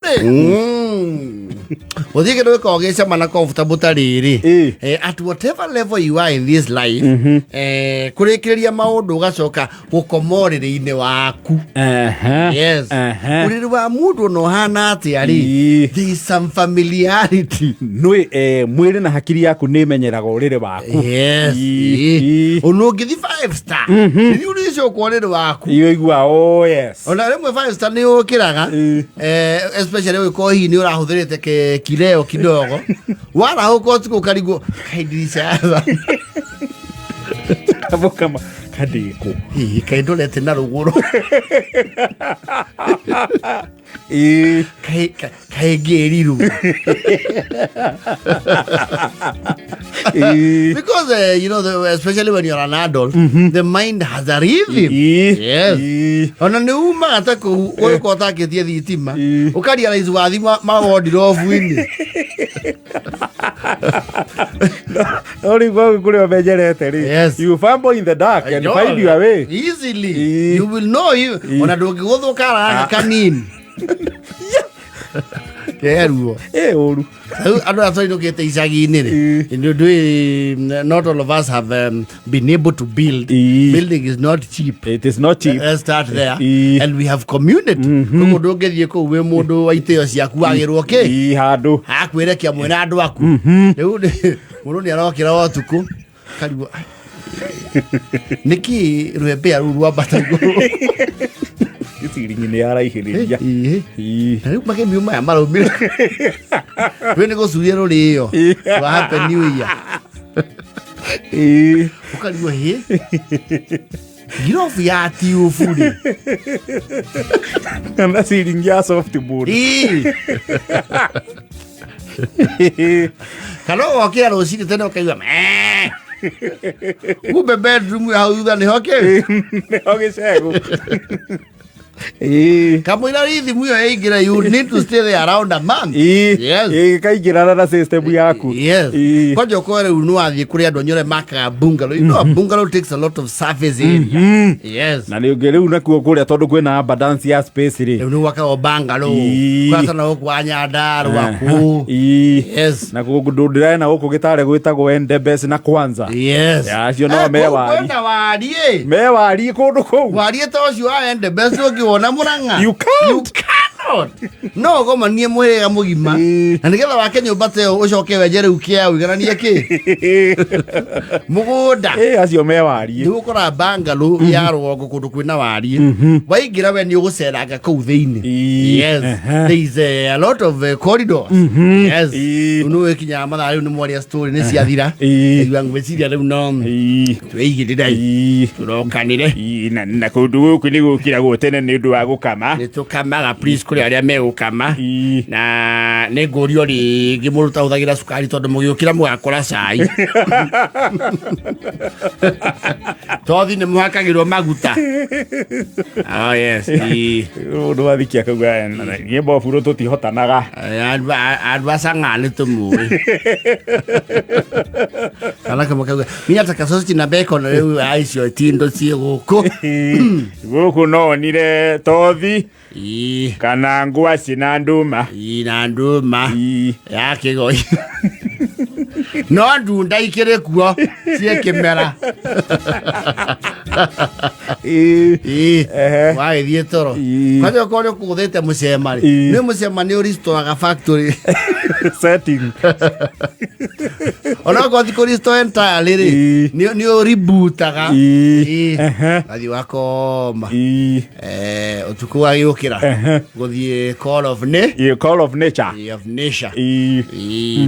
What you can call some comfortable at whatever level you are in this life, Kurekiria Maudoga Soka, who commodity in the Waku. Yes, Mudo no Hanati, there is some familiarity. No, Mweden Hakiria could name and Yarago. Yes, oh no, give the 5-star. You need your quality Waku. You are, oh, yes. On a 5-star Neo Kiraga, especially we call him Nura Hodrete. Kileo kidogo wala huko tuko karibu kaidisha abo kama kadiko kaidole tena ruguru kaigeriru because you know especially when you're an adult the mind has a rhythm. Yes, ona ni uma atako oyo kota ketie thitima ukari ala izwathi mawodiro fuini only go kule obejerete ri. Yes, you fumble in the dark and find your way easily. You will know you ona dogi gothokara kanini keruo oru ado aso ino kete isagi nini not all of us have been able to build. Building is not cheap. It is not cheap. Let's start there. And we have community kogo dogerie ko we mundu waiteo ciaku agirwo ke handu akwire kia mwena andu aku riu mundu ni arokira otuku karibu niki rwembe arurwa batago Itiringi ni araihiriria riu magemiuma ya marumire wene go suriero riyo what happened new year ukariwa he girofu ya tiu fudi anda siringi ya soft board kalo wakira rosini tena ukaiwa ube bedroom ya hauda ni hoke sego Kamwira rithi muyo eigira you need to stay there around a month. Yes. Kaigirana na system yaku. Yes. Kojo kore unu athi kuri andu nyore maka bungalow. You know a bungalow takes a lot of surface area. Yes. Na niogere unakuo kuri tondu kwina abundance ya space ri. Unu waka o bungalow. Kwasa na okwanya ndaru waku. Yes. Na kugududira na uko gitare gwitagwo Endebess na Kwanza. Yes. Ya cio no mewari. Kwenda wari mewari kundu kou. Wari tocio wa Endebess ona muranga. You can't. No go manie mwega mugima. Na nigetha wake nyumba te ucoke wejere ukia uigarania ki. Muguda. Acio mewari. Ni ukora bungalow ya rwogo kundu kwina wari. Waigira we ni uguceranga kuu thiini. Yes. There is a lot of corridors. Yes. Unu ekinya mathari ni mwaria story ni ciathira. Iwangu beciria riu no. Tweigirira. Turokanire. Na kundu kwini gukira gutene ni ndu wa gukama. Ni tukamaga please kuri aria me ukama. Na ne gorio ri gimuruta uthagira sukari tondu mugiukira mugakora cai. Tothi ni muhakagirwo maguta. Oh yes. Ndu wathikia kauga ni bofuro tutihotanaga. Advasa ni tumu. Kana kama kauga. Minya takasosi na bacon riu aicio tindo cie guku. Guku no nire tothi. Kana ngwaci na nduma. Na nduma. Ya kigoi. No ndunda ikire kuo cie kimera. Wai dietoro. Kwaje kone kuthete mucemari. Ni mucemani uristoraga factory setting. Ona kwa thiko risto entirely ri. Ni rebootaga. Athi wakoma. Utuku wa yukira. Guthie call of nature. Call of nature. Of nature.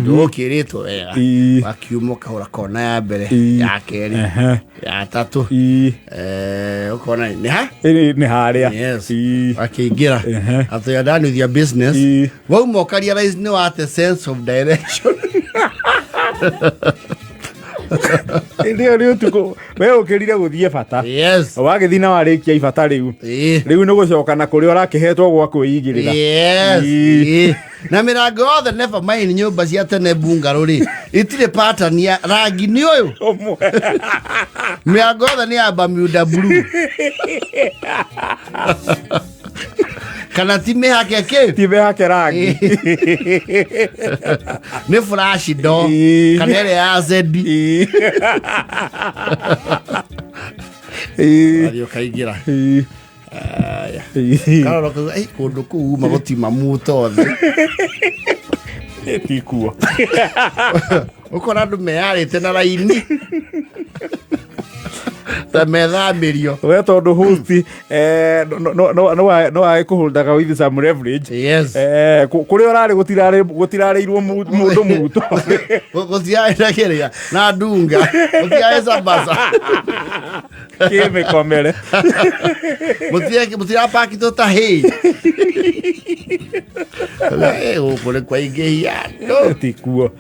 Do kirito wega. Wakiumo kahora kona ya mbere ya keri ya tatu ukona ni ha ni haria. Yes. Wakiingira after you're done with your business waumo careerize ni wate sense of direction. Ndio tuko wewe ukirire guthie bata. Yes. Wagithina warikia ibata riu. Riu ni gucoka na kuri urakihetwo gwa kwigirira. Yes. Na mirango othe never mind nyumba cia tene bungalow ri itire pattern ya rangi ni uyu. Mirango othe ni ya Bermuda blue. kana time hake ke time hake rangi ne flash do kana ile ya zedi adio kaigira kana roko ai kundu ku magoti mamuto thi tikuo ukora andu mearite na raini ta methamirio we tondu host no ai kuholdaga with some leverage yes kuri orari gutirareirwo mundu muto gutiaira kiria na ndunga gutiaisa basa kime komere mutira pakito ta hei ukore kwa igehia no tikuo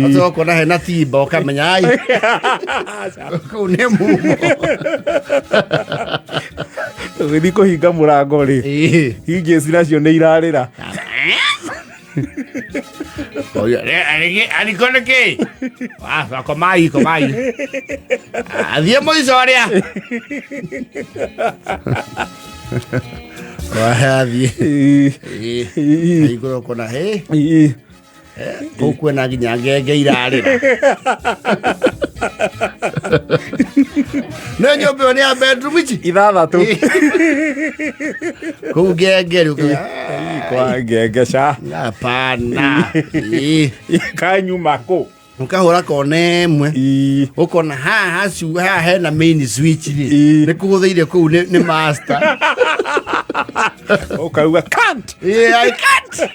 ato kona hena timba ukamenya ai kune mumo githiko hinga murango ri hingi ciracio ni irarira oya ani kone ke komai adie moisoria wahathie igoro kona he kokwe na ginya ngenge irarira no nyombe ni a bedroom ichi ithathatu ko ngenge ruko kwa ngenge cha hapana kanyuma ko ukahora kone mwe ukona hacu hena main switch ni kuguthiire ku ni master ukauga can't I can't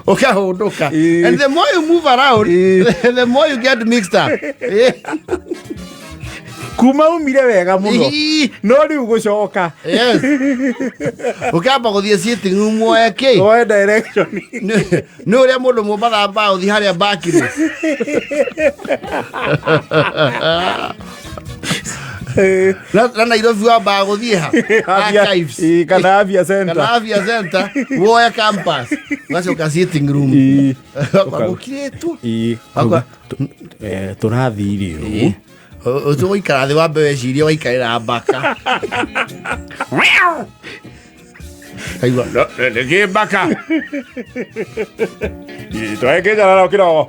ukahunduka and the more you move around the more you get mixed up kuma umire wega muno no riu gucoka yes ukamba guthie sitting room weke o direction no ria mundu mumbaga ba uthi haria bakire na Nairobi wa ba guthie ha kana avia center woya campus wacoka sitting room ukire tu turathiri uzo ikara thi wa mbewe ciria wa ikarira mbaka aigua ndege mbaka tweke jana na kirawa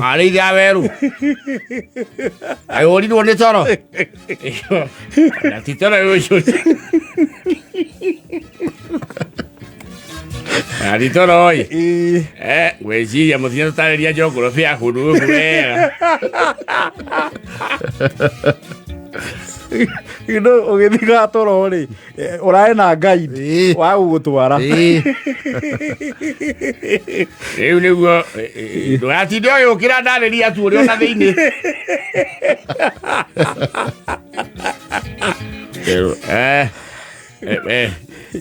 arĩithia weru aiũrirwo nĩ toro na ti toro ũcio ari toro oi gwĩciria mũthenya tũtarĩria njongorobi ya kũndũ gũkũ wega ino ũgĩthiga toro rĩ ũrae na guide wa gũgũtwara rĩu nĩguo ndũgatinde ũyũkĩra ndarĩria tu ũrĩ ona thĩinĩ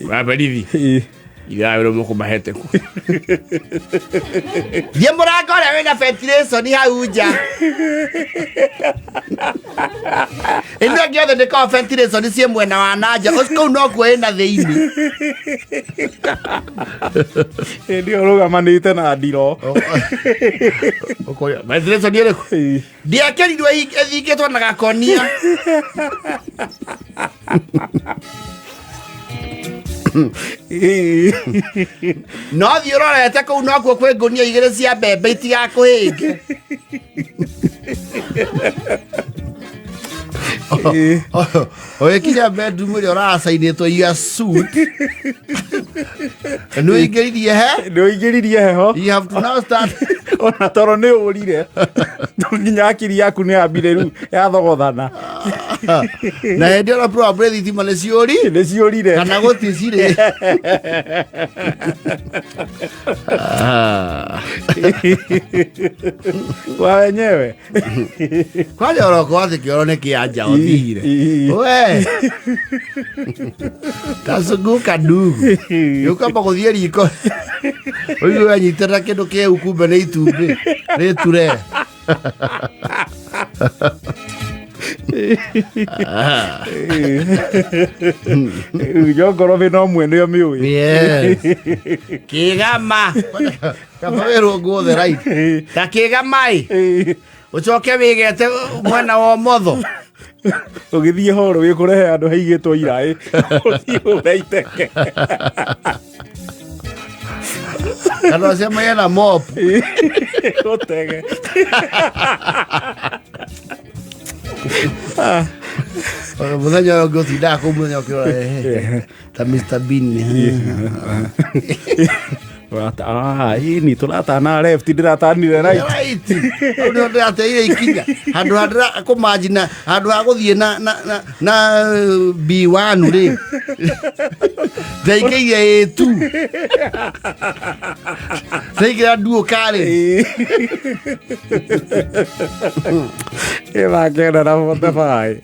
waberithi ithaĩrwo mũkũmahete ku thiĩ mũrango ũrĩa wĩna ventilation hau nja ĩno ĩngĩ othe ndĩkorwo ventilation ciĩ mwena wa nanja kũu nokuo ĩna thĩinĩ ĩndĩ ũrũgamanĩte na ndiro ventilation ĩrĩkũ ndiakĩrirwo ĩthingĩtwo na gakonia no thiĩ ũrorete kũu nokuo kwĩ ngũnia igĩrĩ cia mbembe itigakũhĩnge ũgĩkinya bedroom ĩrĩa ũracainĩtwo your suit nĩũingĩririe heho you have to now start ona toro nĩ ũrire nginya akiri yaku nĩ ambire rĩu yathogothana na hĩndĩ ona probably thitima nĩ ciũrire kana gũticirĩ wa wenyewe kwanja ũrokorwo atĩ kĩoro nĩ kĩanja ũthire we kazunguka ndugu yũkamba gũthiĩ riko ũigue anyitĩrĩra kĩndũ kĩu kumbe nĩ itumbĩ rĩture njongorobi no mwene ũmĩũĩ kĩgama kaba wĩrwo guothe right ta kĩgama-ĩ ũcoke wĩgete mwena wa ũmotho Ũgĩthiĩ horo wĩkũrehe andũ haigĩtwo iraĩ ũthiĩ ũreiteke Andũ acio magena mop ũtege mũthenya ũyũ ũngĩ ũtindaga kũu mũthenya ũkĩrora ta Mr Bean ini tũratana left ndĩratanire right ndio ndĩrateire ikinya handũ handĩra kũmanjina handũ ha gũthiĩ na B1 rĩ ndaingĩire A2 ndaingĩra duo karĩ ĩthakenda na bota baĩ